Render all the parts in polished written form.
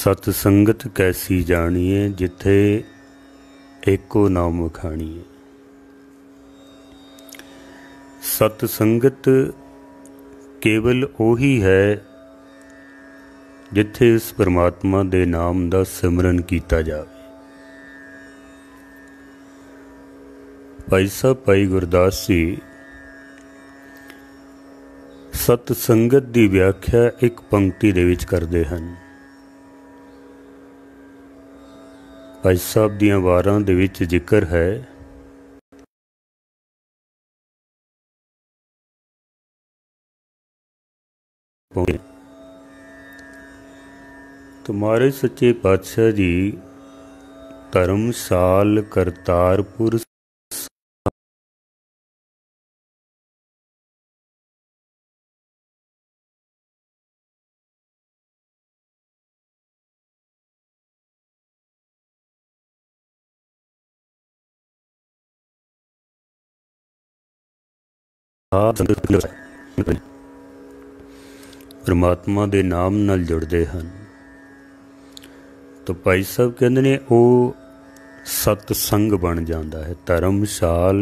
सत संगत कैसी जानिए जिथे एको नाम वखाणीए। सत संगत केवल ओही है जिथे इस परमात्मा दे नाम दा सिमरन कीता जावे। भाई साहब भाई गुरदास जी सत संगत दी व्याख्या एक पंक्ति दे विच करदे हन। भाई साहब दियां वारां दे विच जिक्र है तुम्हारे सच्चे पातशाह जी धर्मशाल करतारपुर परमात्मा दे नाम नाल जुड़ते हैं। तो भाई साहब कहते ने वो सतसंग बन जाता है। धर्मशाल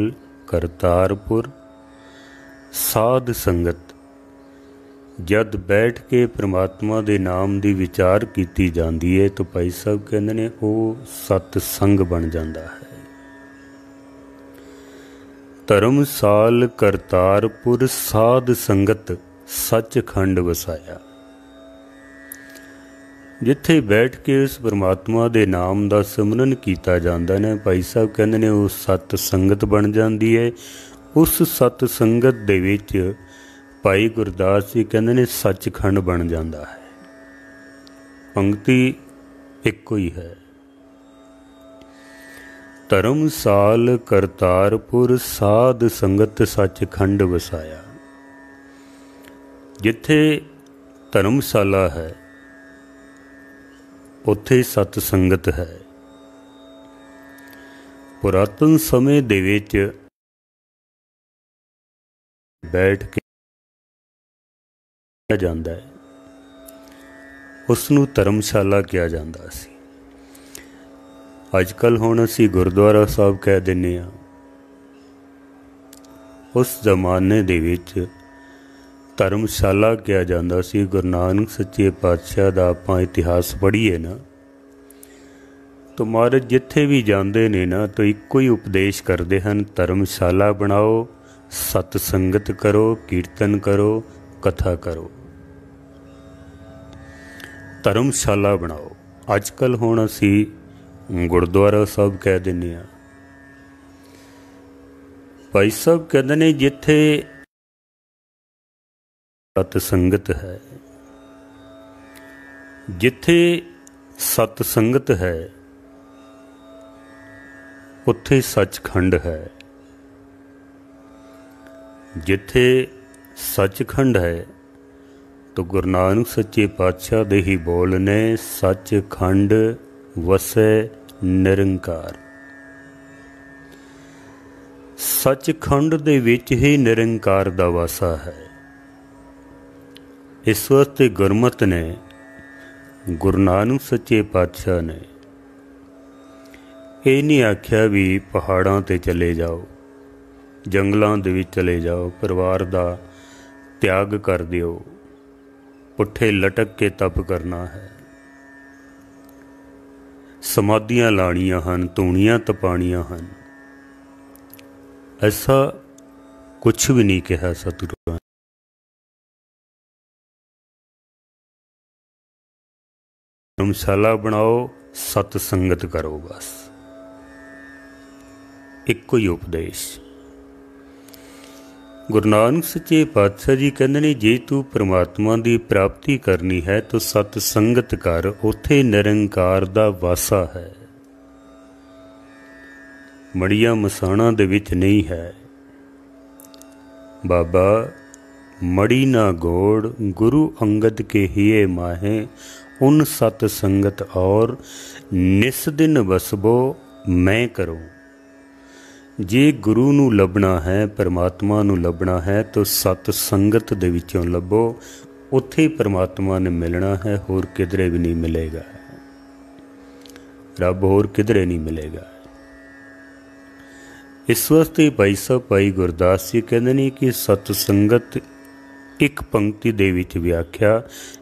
करतारपुर साध संगत जद बैठ के परमात्मा दे नाम दी विचार की जाती है तो भाई साहब कहते ने वो सतसंग बन जाता है। धर्मशाल करतारपुर साध संगत सचखंड वसाया। जिथे बैठ के उस परमात्मा दे नाम दा सिमरन कीता जांदा ने भाई साहब कहंदे ने वो सत संगत बन जाती है। उस सत संगत दे विच भाई गुरदास जी कहंदे ने सचखंड बन जाता है। पंक्ति इक्को ही है। धर्मशाल करतारपुर साध संगत सचखंड वसाया। जिथे धर्मशाला है उत्थे सत संगत है। पुरातन समय दे विच बैठ के जांदा है उसनूं धर्मशाला कहा जांदा सी। अजकल हुण असीं गुरुद्वारा साहब कह दिंदे आ। उस जमाने दे विच धर्मशाला कहा जाता सी। गुरु नानक सच्चे पातशाह दा आपां इतिहास पढ़ीए ना तो महाराज जिथे भी जाते ने ना तो इक्को ही उपदेश करते हैं, धर्मशाला बनाओ, सतसंगत करो, कीर्तन करो, कथा करो। धर्मशाला बनाओ। अजकल हुण असीं गुरुद्वारा साहब कह दिंदे आ। भाई साहब कहते ने जिथे सतसंगत है, जिथे सतसंगत है उत्थे सचखंड है। जिथे सचखंड है तो गुरु नानक सच्चे पातशाह दे ही बोल ने, सचखंड वसै निरंकार। सचखंड दे विच ही निरंकार दा वासा है। इस वास्ते गुरमत ने, गुरु नानक सच्चे पातशाह ने ये नहीं आख्या भी पहाड़ां ते चले जाओ, जंगलों दे विच चले जाओ, परिवार दा त्याग कर दिओ, पुट्ठे लटक के तप करना है, समाधियां लाणियां हन, धूणियां तपाणियां हन। ऐसा कुछ भी नहीं कहा सतगुरु। धर्मशाला बनाओ, सतसंगत करो, बस इक्को ही उपदेश। गुरु नानक सच्चे पातशाह जी कहते ने जे तू परमात्मा की प्राप्ति करनी है तो सतसंगत कर, उथे निरंकार दा वासा है। मड़िया मसाणा दे विच नहीं है। बाबा मड़ी ना गोड़ गुरु अंगद के हिये माहे, उन सत संगत और निस दिन वसबो मैं करूँ। जे गुरु नू लभना है, परमात्मा नू लभना है तो सत संगत दे विचों लभो। उत्थे परमात्मा ने मिलना है, होर किधरे भी नहीं मिलेगा। रब होर किधरे नहीं मिलेगा। इस वास्ते भाई साहब भाई गुरदास जी कहते हैं कि सतसंगत एक पंक्ति दे विच व्याख्या,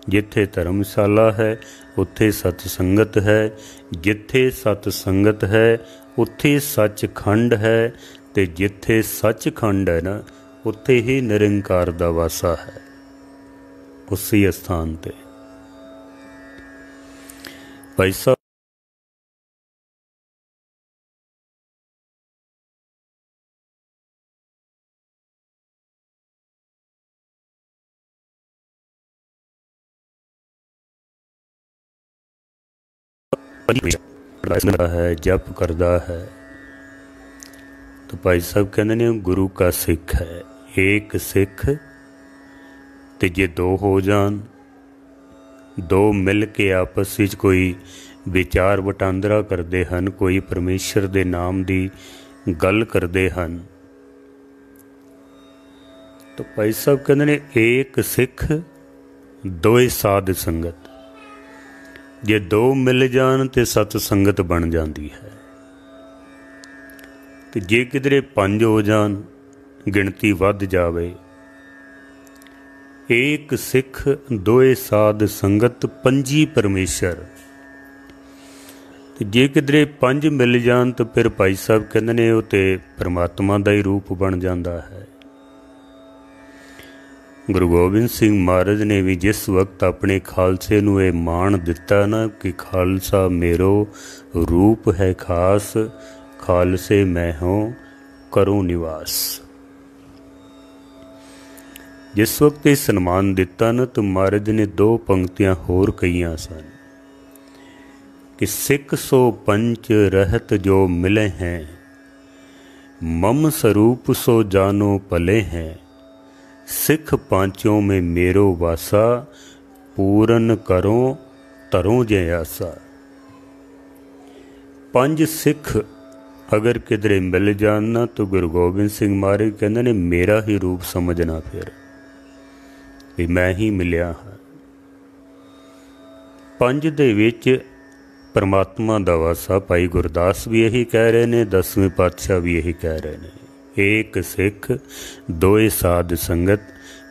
जिथे धर्मशाला है उत्थे सतसंगत है, जिथे सतसंगत है उत्थे सचखंड है, ते जिथे सचखंड है ना उत्थे ही निरंकार दा वासा है, उसी स्थान ते। भाई साहब है जप करदा है, तो भाई साहब कहते ने गुरु का सिख है। एक सिख ते जे दो हो जान, दो मिल के आपस विच कोई विचार वटांदरा करते हैं, कोई परमेश्वर दे नाम दी गल करते हैं, तो भाई साहब कहते ने एक सिख दोए साध संगत। जे दो मिल जान तो सतसंगत बन जाती है, तो जे किधरे पंज हो जान गिणती वध जावे, एक सिख दोए साध संगत पंजी परमेश्वर। तो जे किधरे पंज मिल जान तो फिर भाई साहब कहते ने वो तो परमात्मा का ही रूप बन जाता है। गुरु गोबिंद सिंह महाराज ने भी जिस वक्त अपने खालसे नूं ये मान दिता ना कि खालसा मेरो रूप है खास, खालसे मैं हों करूं निवास, जिस वक्त ये सन्मान दिता ना तो महाराज ने दो पंक्तियां होर कहियां सन कि सिख सो पंच रहत जो मिले हैं, मम स्वरूप सो जानो पले हैं, सिख पांचों में मेरो वासा, पूरन करो तरों जे आसा। पंज सिख अगर किधरे मिल जाना तो गुरु गोबिंद सिंह महाराज कहते ने मेरा ही रूप समझना, फिर भी मैं ही मिलिया हाँ। पंज दे विच परमात्मा दा वासा भाई गुरदास भी यही कह रहे ने, 10वें पातशाह भी यही कह रहे ने। एक सिख दोए साध संगत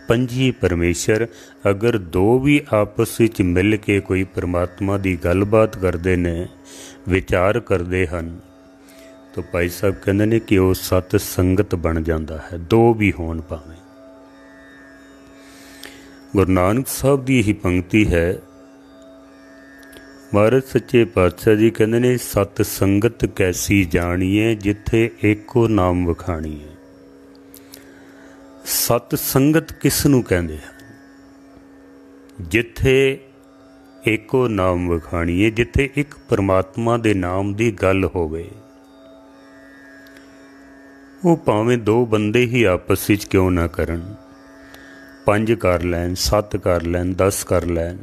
पंजी परमेश्वर। अगर दो भी आपस विच मिल के कोई परमात्मा की गलबात करते ने, विचार करते हैं, तो भाई साहब कहते हैं कि वह सत संगत बन जाता है, दो भी होण पावें। गुरु नानक साहब की ही पंक्ति है, महाराज सच्चे पातशाह जी कहते ने सत संगत कैसी जानिए, जिथे एको नाम वखाणीए। सत संगत किस नूं कहंदे हैं? जिथे एको नाम वखाणीए, जिथे एक परमात्मा दे नाम दी गल होवे। वो भावें दो बंदे ही आपस विच क्यों ना करन, 5 कर लैन, 7 कर लैन, 10 कर लैन,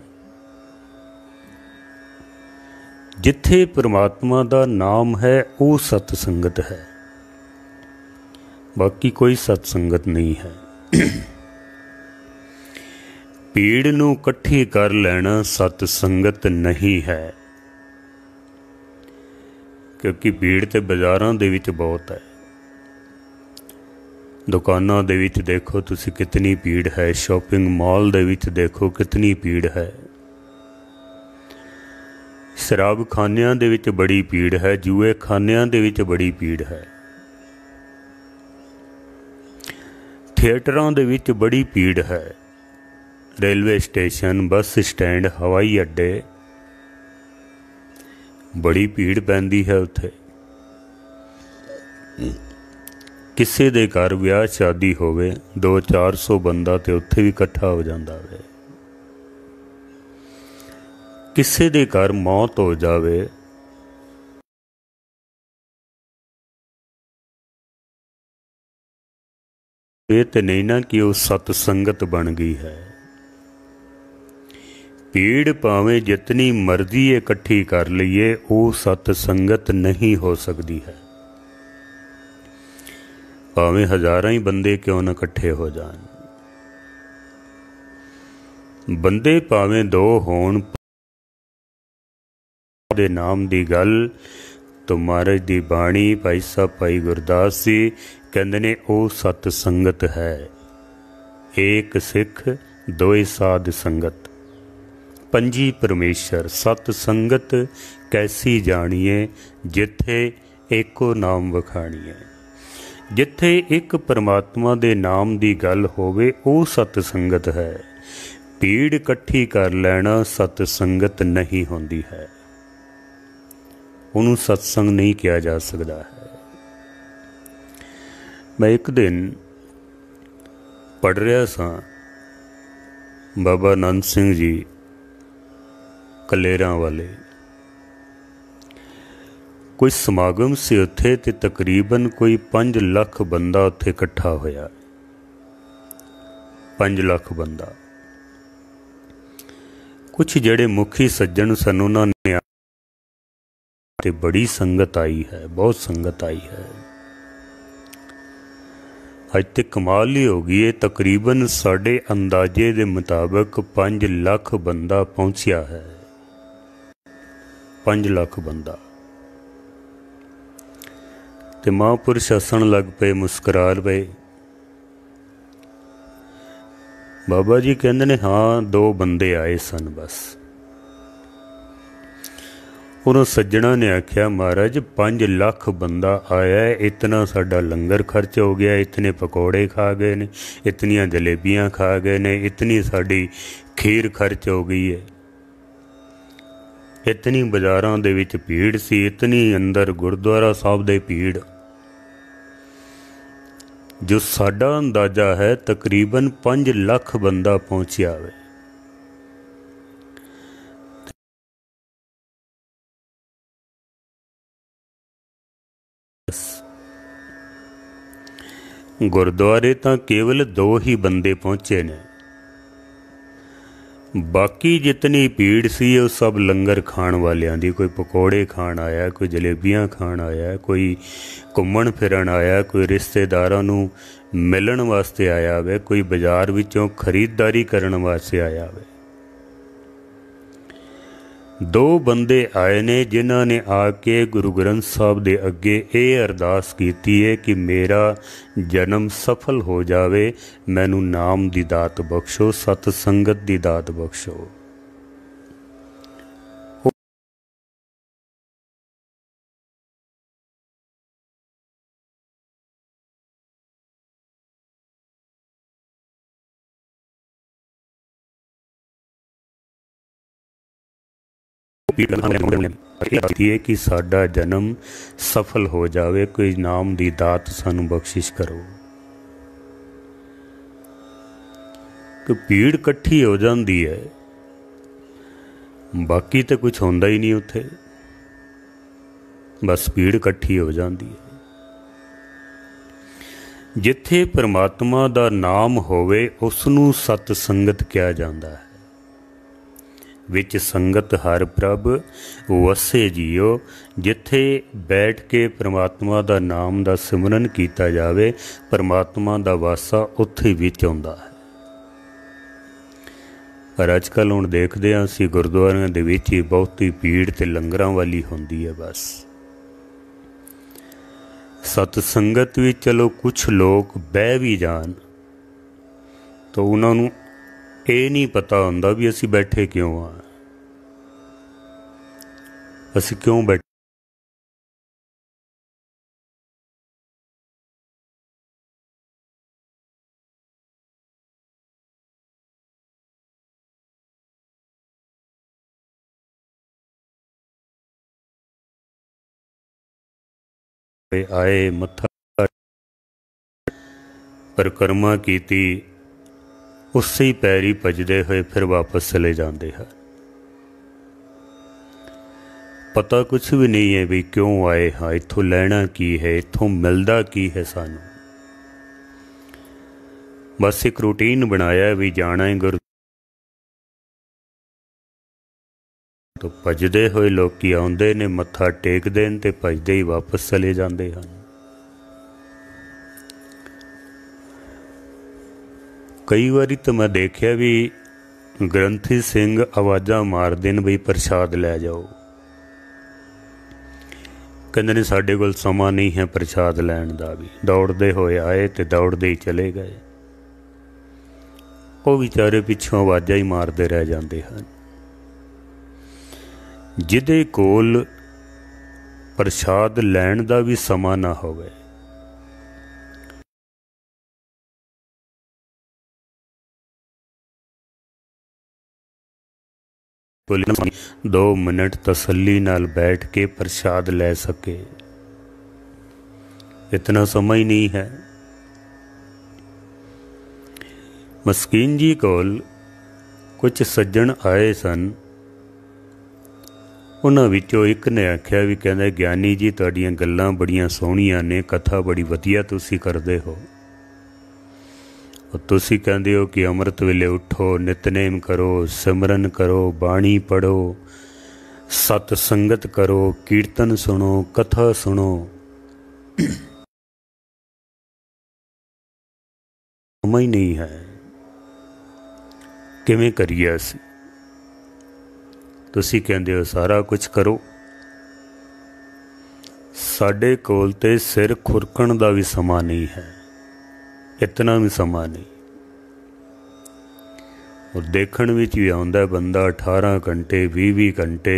जिथे परमात्मा दा नाम है वो सतसंगत है, बाकी कोई सतसंगत नहीं है। भीड़ नूं कट्ठी कर लेना सतसंगत नहीं है, क्योंकि भीड़ ते बाजारां दे विच बहुत है। दुकानां दे विच देखो तुसी कितनी भीड़ है, शॉपिंग मॉल दे विच देखो कितनी भीड़ है, शराब खानियां दे विच बड़ी भीड़ है, जूए खानियां दे विच बड़ी भीड़ है, थिएटरां दे विच बड़ी भीड़ है, रेलवे स्टेशन, बस स्टैंड, हवाई अड्डे बड़ी भीड़ पैंदी है। उत्थे किसी दे घर विआह शादी होवे 200-400 बंदा ते उत्थे भी इकट्ठा हो जांदा वे। किसी दे घर मौत हो जावे ये तो नहीं ना कि वो सतसंगत बन गई है। भीड़ भावें जितनी मर्जी इकट्ठी कर लीए, वो सतसंगत नहीं हो सकती है। भावें हजारां ही बंदे क्यों ना इकट्ठे हो जान, बंदे भावें 2 होण दे नाम दी गल तो महाराज दी बाणी भाई साहब भाई गुरदास जी कहंदे ने ओ सत संगत है। एक सिख दोए साध संगत, पंजी परमेश्वर। सत संगत कैसी जानिए, जिथे एको नाम वखाणीए। जिथे एक परमात्मा दे नाम दी गल होवे ओ सत संगत है। भीड़ इकट्ठी कर लैना सत संगत नहीं होंदी है, उन्होंने सत्संग नहीं किया जा सकता है। मैं एक दिन पढ़ रहा सा बाबा नंद सिंह जी कलेरा वाले, कोई समागम से उत्थे ते तकरीबन कोई 5 लाख बंदा उत्थे इकट्ठा होया। 5 लाख बंदा। कुछ जेड़े मुखी सज्जन सन उन्होंने ते बड़ी संगत आई है, बहुत संगत आई है। अज तो कमाल ही हो गई है, तकरीबन साढ़े अंदाजे के मुताबिक 5 लाख बंदा पहुंचा है। 5 लाख बंदा। ते महापुरुष हसन लग पे, मुस्करा पे। बाबा जी कहते ने हाँ 2 बंदे आए सन बस। उन्होंने सज्जणा ने आख्या महाराज 5 लाख बंदा आया है, इतना साडा लंगर खर्च हो गया, इतने पकौड़े खा गए ने, इतनियां जलेबियां खा गए ने, इतनी साड़ी खीर खर्च हो गई है, इतनी बाजारां दे विच भीड़ सी, इतनी अंदर गुरुद्वारा साहब दे भीड़। जो साडा अंदाजा है तकरीबन 5 लाख बंदा पहुंचा है। गुरुद्वारे तो केवल 2 ही बंदे पहुंचे ने, बाकी जितनी भीड़ सी वो सब लंगर खाण वालियां दी। कोई पकौड़े खाण आया, कोई जलेबियां खाण आया, कोई घूमण फिरन आया, कोई रिश्तेदारां नूं मिलण वास्ते आया वे, कोई बाजार विचों खरीददारी करन वास्ते आया वे। 2 बंदे आए ने जिन्हां ने आके गुरु ग्रंथ साहब दे अगे ये अरदास कीती है कि मेरा जन्म सफल हो जावे, मैनू नाम दी दात बख्शो, सत संगत दी दात बख्शो। कि साडा जन्म सफल हो जावे, कोई नाम दी दात सानू बख्शिश करो। कि भीड़ इकट्ठी हो जाती है, बाकी तो कुछ होंदा ही नहीं उत्थे, बस भीड़ इकट्ठी हो जाती है। जिथे परमात्मा दा नाम होवे उसनू सत संगत कहा जाता है। विच संगत हर प्रभ वसे जियो। जिथे बैठ के परमात्मा दा नाम दा सिमरन किया जावे, परमात्मा दा वासा उत्थे विच आउंदा है। पर अजकल हुण देखदे हां असीं गुरुद्वारियां दे विच ही बहुती भीड़ ते लंगरां वाली हुंदी है। बस सत संगत भी चलो कुछ लोग बह भी जान तो उन्हां नूं ਇਹ नहीं पता हुंदा भी असी बैठे क्यों हाँ, असी क्यों बैठे। आए मत्था परिक्रमा कीती, उसे ही पैरी भजदे हुए फिर वापस चले जाते हैं। पता कुछ भी नहीं है भी क्यों आए हाँ, इत्थों लैना की है, इत्थों मिलदा की है सानू। बस एक रूटीन बनाया भी जाना है गुरु, तो भजदे हुए लोग आउंदे ने, मत्था टेकदे ने ते भजदे ही वापस चले जाते हैं। कई बारी तो मैं देखा भी ग्रंथी सिंह आवाज़ा मारदे ने बई प्रसाद लै जाओ, कहते ने साडे कोल समा नहीं है प्रसाद लैण दा भी। दौड़ते होए आए तो दौड़ते ही चले गए। वो बेचारे पिछों आवाज़ा ही मारते रह जाते हैं। जिहदे कोल प्रसाद लैण दा भी समा ना होवे, दो मिनट तसल्ली नाल बैठ के प्रसाद ले सके, इतना समय ही नहीं है। मस्कीन जी कोल कुछ सज्जन आए सन। उन्हां विचों एक ने आख्या भी कहंदा ज्ञानी जी तुहाडीआं गल्लां बड़ियां सोहणियां ने, कथा बड़ी वधिया तुसीं करदे हो। तुसीं कहंदे हो कि अमृत वेले उठो, नितनेम करो, सिमरन करो, बाणी पढ़ो, सत संगत करो, कीर्तन सुनो, कथा सुनो। समय नहीं है, किवें करिए असीं? तुसीं कहंदे हो सारा कुछ करो। साडे कोल ते सिर खुरकण दा भी समा नहीं है, इतना भी समा नहीं। और देखण विच भी आउंदा बंदा 18 घंटे 20 घंटे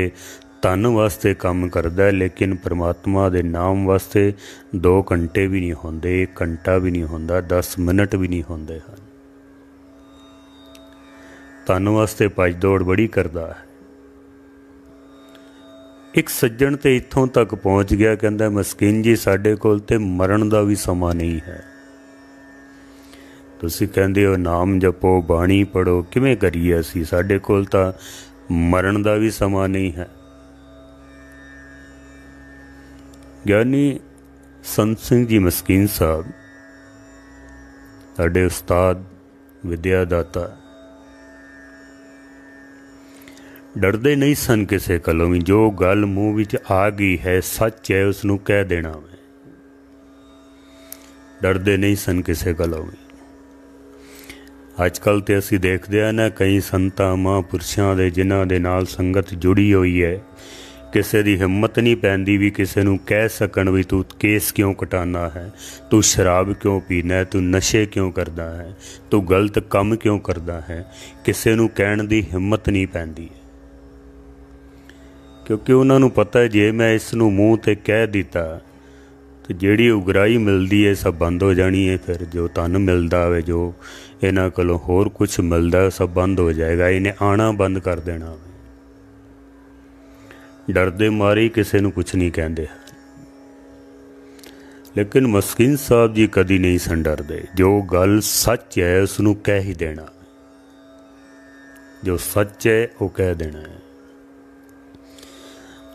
धन वास्ते काम करदा है, लेकिन परमात्मा दे नाम वास्ते 2 घंटे भी नहीं होंदे, 1 घंटा भी नहीं होंदा, 10 मिनट भी नहीं होंदे हैं। धन वास्ते भज दौड़ बड़ी करदा है। एक सज्जन ते इत्थों तक पहुँच गया, कहंदा मस्कीन जी साडे कोल ते मरण दा भी समा नहीं है। तुसीं कहंदे हो नाम जपो, बाणी पढ़ो, किवें करिए असीं? साडे कोल तां मरण दा भी समा नहीं है। ज्ञानी संत सिंह जी मस्कीन साहब साडे उस्ताद विद्यादाता डरदे नहीं सन किसे कोलों भी। जो गल मूँह विच आ गई है, सच है, उसनूं कह देना वे। डरदे नहीं सन किसे कोलों भी। अजकल तो असीं देखते हैं ना, कई संतां महापुरुषों के जिन्हां दे नाल संगत जुड़ी हुई है, किसी की हिम्मत नहीं पैंदी भी किसी नूं कह सकन भी तू केस क्यों कटाना है, तू शराब क्यों पीना है, तू नशे क्यों करदा है, तू गलत काम क्यों करदा है। किसी नूं कहण दी हिम्मत नहीं पैंदी, क्योंकि उन्हां नूं पता है जे मैं इस नूं मूँह ते कह दिता तो जिहड़ी उगराही मिलती है सब बंद हो जानी है। फिर जो धन मिलता है, जो इन्हां कोलों होर कुछ मिलता है, सब बंद हो जाएगा। इन्हें आना बंद कर देना। डरदे मारे ही किसी नूं कुछ नहीं कहते। लेकिन मस्कीन साहब जी कदी नहीं सन डरदे। जो गल सच है उसनूं कह ही देना, जो सच है वो कह देना है।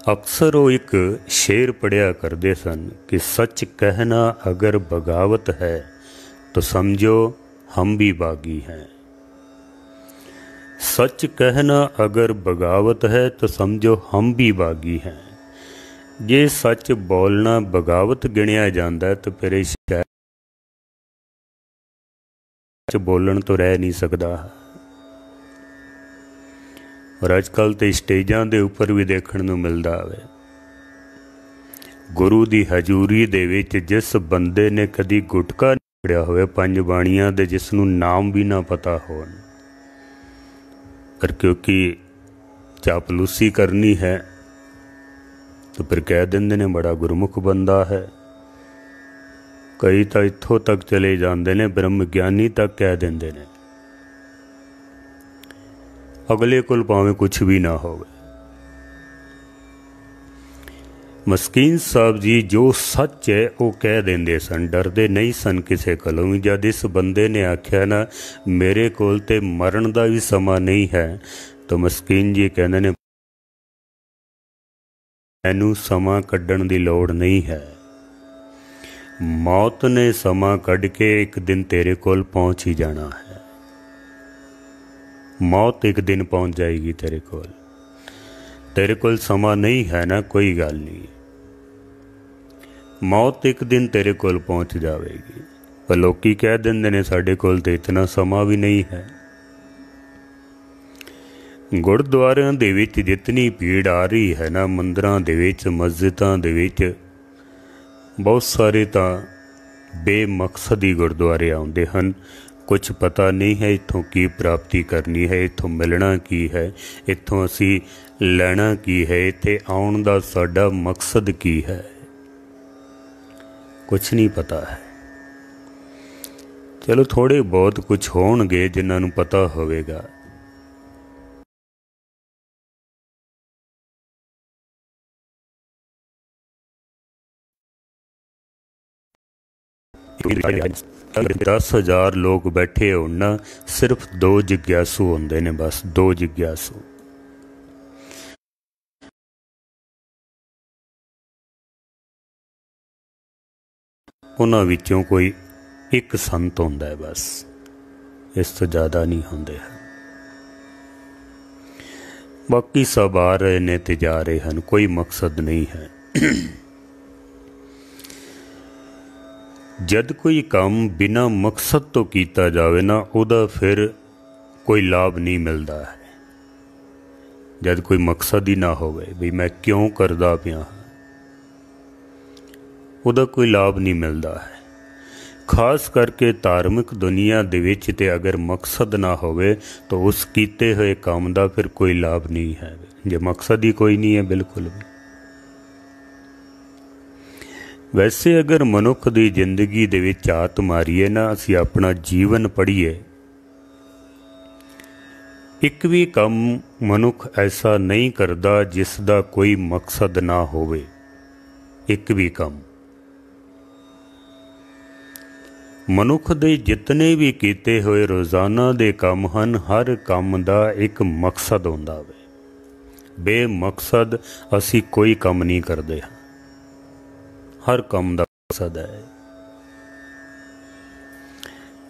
अक्सर वो एक शेर पढ़िया करते सन कि सच कहना अगर बगावत है तो समझो हम भी बागी हैं। सच कहना अगर बगावत है तो समझो हम भी बागी हैं। जे सच बोलना बगावत गिणिया जाता है तो फिर शायद बोलन तो रह नहीं सकता। और अजकल तो स्टेजां दे उपर भी देखने को मिलता है। गुरु की हजूरी दे विच जिस बंदे ने कदी गुटका नहीं पढ़िया होवे, 5 बाणियां दे जिसनूं नाम भी ना पता हो, पर क्योंकि चापलूसी करनी है तो फिर कह देंदे ने बड़ा गुरमुख बंदा है। कई तो इत्थों तक चले जाते ने, ब्रह्म ज्ञानी तक कह देंदे ने। अगले कोल भावें कुछ भी ना हो। मस्कीन साहब जी जो सच है वो कह देंदे सन, डरदे नहीं सन किसी कोलों भी। जद इस बंदे ने आख्या ना मेरे कोल ते मरण दा भी समा नहीं है, तो मस्कीन जी कहंदे ने मैनू समा कड्ढण दी लोड़ नहीं है। मौत ने समा कढ़ के एक दिन तेरे कोल पहुँच ही जाना है। मौत एक दिन पहुँच जाएगी तेरे कोल। तेरे कोल समा नहीं है ना, कोई गल नहीं, मौत एक दिन तेरे कोल पहुँच जाएगी। पर लोकी कह देंदे ने साडे कोल ते इतना समा भी नहीं है। गुरुद्वारियां दे विच जितनी भीड़ आ रही है ना, मंदिरां दे विच, मस्जिदां दे विच, बहुत सारे तो बेमकसद ही गुरुद्वारे आउंदे हन। कुछ पता नहीं है इत्थों की प्राप्ति करनी है, इत्थों मिलना की है, इत्थों असी लैना की है, इत्थे आउण दा साडा मकसद की है, कुछ नहीं पता है। चलो थोड़े बहुत कुछ होणगे जिन्हां नूं पता होवेगा। दस 10,000 लोग बैठे होना, सिर्फ 2 जिग्यासू होंदे ने, बस 2 जिग्यासू। उन्हां विचों कोई एक संत होंदा है बस, इस तो ज़्यादा नहीं होंदे। बाकी सब आ रहे ने ते जा रहे हैं, कोई मकसद नहीं है। जद कोई काम बिना मकसद तो किया जाए ना, उदा फिर कोई लाभ नहीं मिलता है। जद कोई मकसद ही ना होवे भी मैं क्यों करदा पिया, उदा कोई लाभ नहीं मिलता है। खास करके धार्मिक दुनिया दे विच ते अगर मकसद ना होवे तो उस कीते हुए काम दा फिर कोई लाभ नहीं है, जे मकसद ही कोई नहीं है बिल्कुल भी। वैसे अगर मनुख की जिंदगी दे विच हाथ मारीए ना, असी अपना जीवन पढ़िए, एक भी काम मनुख ऐसा नहीं करता जिसका कोई मकसद ना होवे। एक भी काम मनुख दे जितने भी कीते हुए रोज़ाना दे काम हन, हर काम दा एक मकसद होंदा वे। बेमकसद असी कोई काम नहीं करते, हर काम दा मकसद है।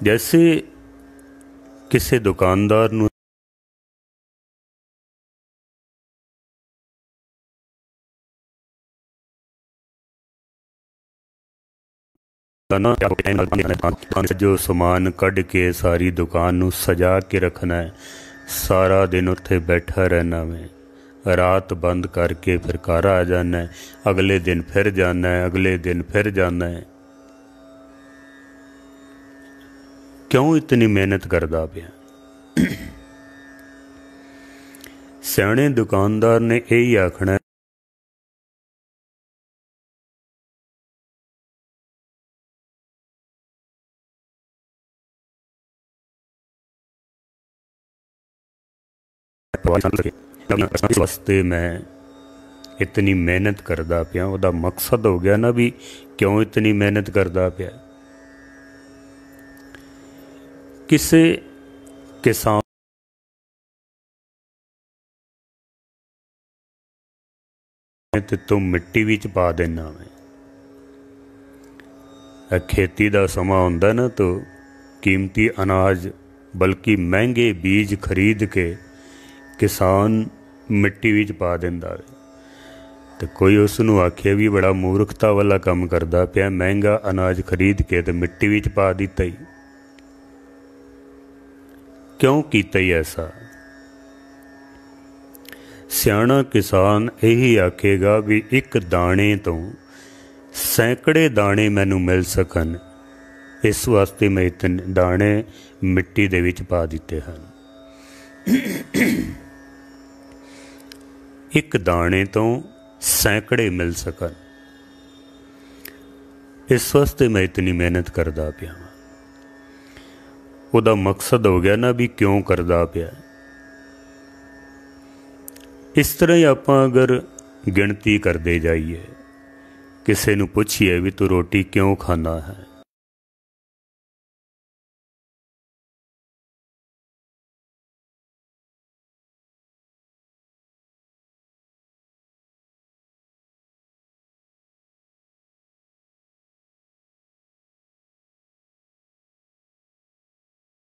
जैसे किसी दुकानदार नूं जो समान कढ़ के सारी दुकान नूं सजा के रखना है, सारा दिन उत्थे बैठा रहना में, रात बंद करके फिर घर आ जाना है, अगले दिन फिर जाना है, अगले दिन फिर जाना है। क्यों इतनी मेहनत करदा पिया? सियाणे दुकानदार ने यही आखना इस वास्ते मैं इतनी मेहनत करदा पिया। उहदा मकसद हो गया ना भी क्यों इतनी मेहनत करदा पिया। किसे किसान ते तुम मिट्टी विच पा देना मैं, खेती दा समा हुंदा ना, तो कीमती अनाज बल्कि महंगे बीज खरीद के किसान मिट्टी विच पा दिंदा वे, तो कोई उसनूं आखे भी बड़ा मूर्खता वाला काम करदा पिया, महंगा अनाज खरीद के तो मिट्टी विच पा दिता ही। क्यों कीता ही ऐसा? सियाणा किसान यही आखेगा भी एक दाने तो सैकड़े दाने मैनू मिल सकन, इस वास्ते मैं इतने दाने मिट्टी दे विच पा दिते हैं। एक दाने तो सैकड़े मिल सकन, इस वास्ते मैं इतनी मेहनत करदा पिया। उहदा मकसद हो गया ना भी क्यों करदा पिया। इस तरह ही आपां अगर गिणती करते जाइए, किसी नूं पुछिए भी तू रोटी क्यों खाना है,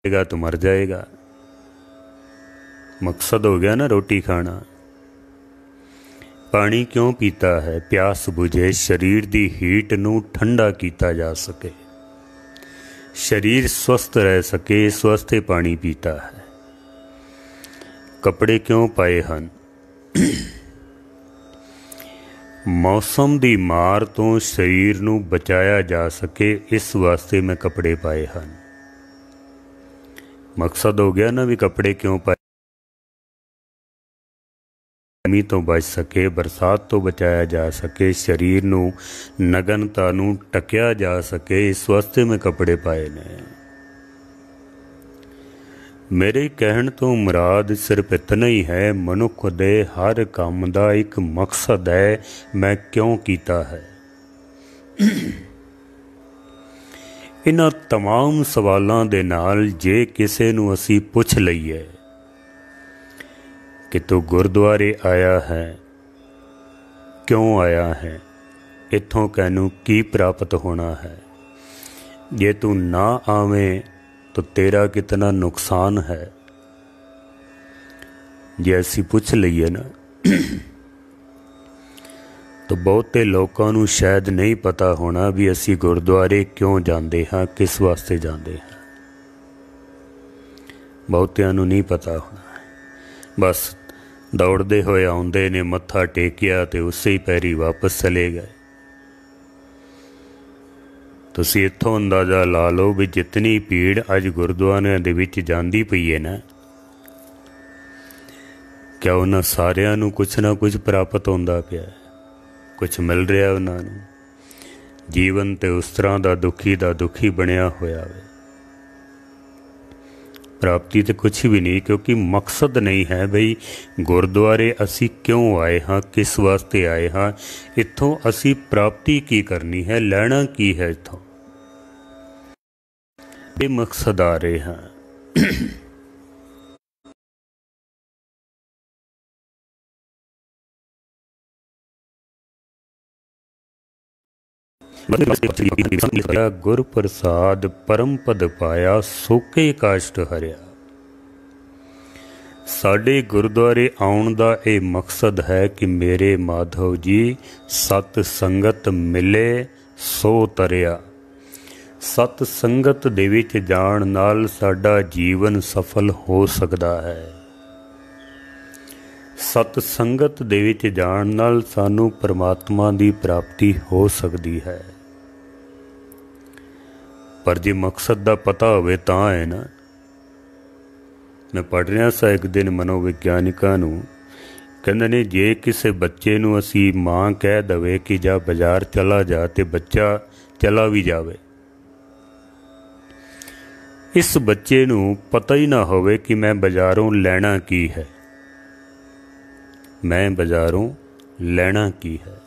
तो मर जाएगा। मकसद हो गया ना रोटी खाना। पानी क्यों पीता है? प्यास बुझे, शरीर की हीट नूं ठंडा किया जा सके, शरीर स्वस्थ रह सके, इस वास्ते पानी पीता है। कपड़े क्यों पाए हैं? मौसम की मार तो शरीर नूं बचाया जा सके, इस वास्ते मैं कपड़े पाए हैं। मकसद हो गया ना भी कपड़े क्यों पाए, गर्मी तो बच सके, बरसात तो बचाया जा सके, शरीर नूं नगनता नूं टकिया जा सके, इस वास्ते मैं कपड़े पाए ने। मेरे कहण तो मुराद सिर्फ इतना ही है, मनुख दे हर काम दा एक मकसद है, मैं क्यों कीता है। इन्हां तमाम सवालों दे नाल जे किसे नूं असी पुछ लईए कि तू गुरुद्वारे आया है, क्यों आया है, इत्थों कैनू की प्राप्त होना है, जे तू ना आवें तो तेरा कितना नुकसान है, जे असी पूछ लीए ना तो बहुते लोगों नूं शायद नहीं पता होना भी असी गुरुद्वारे क्यों जाते हाँ, किस वास्ते जाते हैं। बहुतियां नूं नहीं पता होना, बस दौड़ते हुए आउंदे ने, मत्था टेकिया तो उसे ही पैरी वापस चले गए। तुसीं इत्थों अंदाज़ा ला लो भी जितनी भीड़ अज गुरुद्वारियां दे विच जांदी पई है ना, क्या उन्हां सारियां नूं कुछ ना कुछ प्राप्त होंदा पिया है, कुछ मिल रहा उन्हां नूं। जीवन ते उस तरह दा दुखी बनिया होया वे, प्राप्ति तो कुछ भी नहीं, क्योंकि मकसद नहीं है बई गुरुद्वारे असी क्यों आए हाँ, किस वास्ते आए हाँ, इत्थों असी प्राप्ति की करनी है, लैना की है इत्थों, ये मकसद आ रहे हैं। गुर प्रसाद परम पद पाया, सोके काष्ट हरिया। साडे गुरुद्वारे आउण दा ये मकसद है कि मेरे माधव जी सत संगत मिले सो तरिया। सत संगत दे विच जाण नाल साडा जीवन सफल हो सकदा है। सत संगत दे विच जाण नाल सानू परमात्मा दी प्राप्ति हो सकदी है। पर जे मकसद दा पता होवे तां है ना। मैं पढ़ रहा सा एक दिन मनोविग्यानिकां नूं, कहंदे ने जे किसी बच्चे नूं असी मां कह दवे कि जा बाजार चला जा ते बच्चा चला भी जावे, इस बच्चे नूं पता ही ना होवे कि मैं बाजारों लैना की है, मैं बाजारों लैना की है।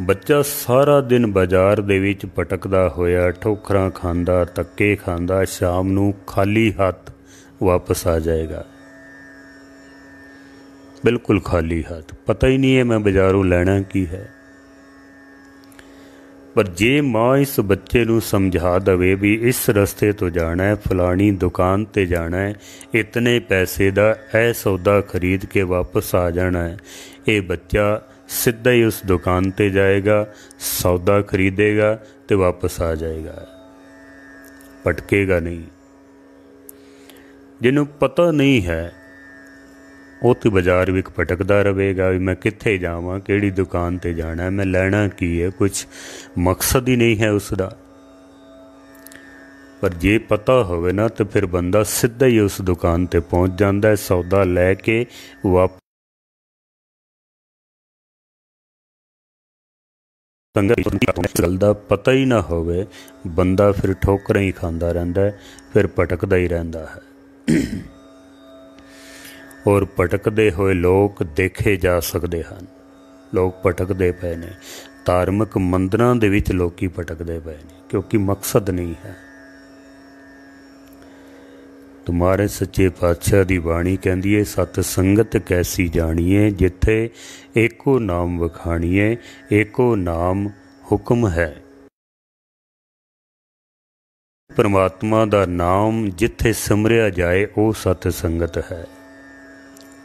बच्चा सारा दिन बाजार दे विच भटकदा होया, ठोकरां खांदा, धक्के खांदा, शाम नूं खाली हाथ वापस आ जाएगा, बिल्कुल खाली हाथ, पता ही नहीं है मैं बाजारों लैना की है। पर जे माँ इस बच्चे नूं समझा दवे भी इस रस्ते तो जाना है, फलानी दुकान ते जाना है, इतने पैसे दा ऐ सौदा खरीद के वापस आ जाना है, ये बच्चा सीधा ही उस दुकान ते जाएगा, सौदा खरीदेगा तो वापस आ जाएगा, भटकेगा नहीं। जिन्हों पता नहीं है वो तो बाजार विच भटकदा रहेगा भी मैं कित्थे जावां, किहड़ी दुकान ते जाना है, मैं लैना की है, कुछ मकसद ही नहीं है उसका। पर जे पता होवे ना तो फिर बंदा सीधा ही उस दुकान ते पहुँच जाता है, सौदा लैके वापस। गल दा पता ही ना होवे बंदा फिर ठोकरां ही खांदा रहिंदा है, फिर भटकदा ही रहिंदा है। और भटकदे होए लोग देखे जा सकते हैं, लोग भटकदे पे ने, धार्मिक मंदिरां दे विच लोकी भटकदे पे ने, क्योंकि मकसद नहीं है। तुम्हारे सच्चे पातशाह दी बाणी कहंदी है, सत संगत कैसी जानिए, जिथे एको नाम वखाणिए, एको नाम हुक्म है। परमात्मा दा नाम जिथे सिमरिया जाए वो सत संगत है।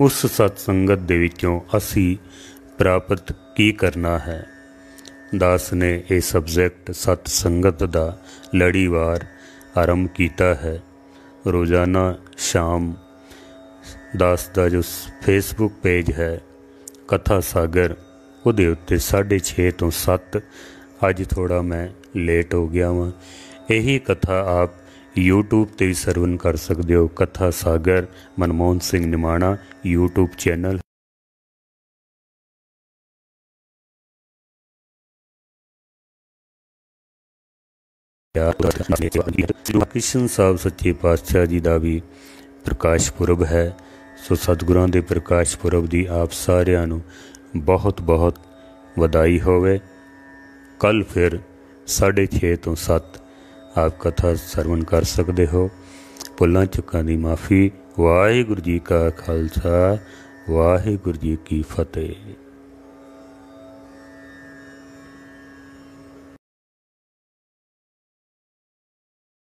उस सत संगत दे विचों असी प्राप्त की करना है। दास ने यह सबजैक्ट सत संगत दा लड़ीवार आरंभ किया है। रोज़ाना शाम दास का जो फेसबुक पेज है कथा सागर, ਉਹਦੇ ਉੱਤੇ 6:30 ਤੋਂ 7। ਅੱਜ ਥੋੜ੍ਹਾ ਮੈਂ ਲੇਟ ਹੋ ਗਿਆ ਵਾਂ। ਇਹੀ ਕਥਾ ਆਪ यूट्यूब ਤੇ ਵੀ ਸਰਵਨ ਕਰ ਸਕਦੇ ਹੋ। ਕਥਾ ਸਾਗਰ ਮਨਮੋਹਨ ਸਿੰਘ ਨਿਮਾਣਾ यूट्यूब ਚੈਨਲ। ਕ੍ਰਿਸ਼ਨ ਸਾਹਿਬ ਸੱਚੇ ਪਾਤਸ਼ਾਹ ਜੀ ਦਾ ਵੀ ਪ੍ਰਕਾਸ਼ ਪੁਰਬ ਹੈ। ਸੋ ਸਤਿਗੁਰਾਂ ਦੇ ਪ੍ਰਕਾਸ਼ ਪੁਰਬ ਦੀ ਆਪ ਸਾਰਿਆਂ ਨੂੰ ਬਹੁਤ ਬਹੁਤ ਵਧਾਈ ਹੋਵੇ। ਕੱਲ੍ਹ ਫਿਰ 6:30 ਤੋਂ 7 ਆਪ ਕਥਾ ਸਰਵਨ ਕਰ ਸਕਦੇ ਹੋ। ਭੁੱਲਾਂ ਚੁੱਕਾਂ ਦੀ ਮਾफ़ੀ। ਵਾਹਿਗੁਰੂ ਜੀ ਕਾ ਖਾਲਸਾ, ਵਾਹਿਗੁਰੂ ਜੀ ਕੀ ਫਤਿਹ।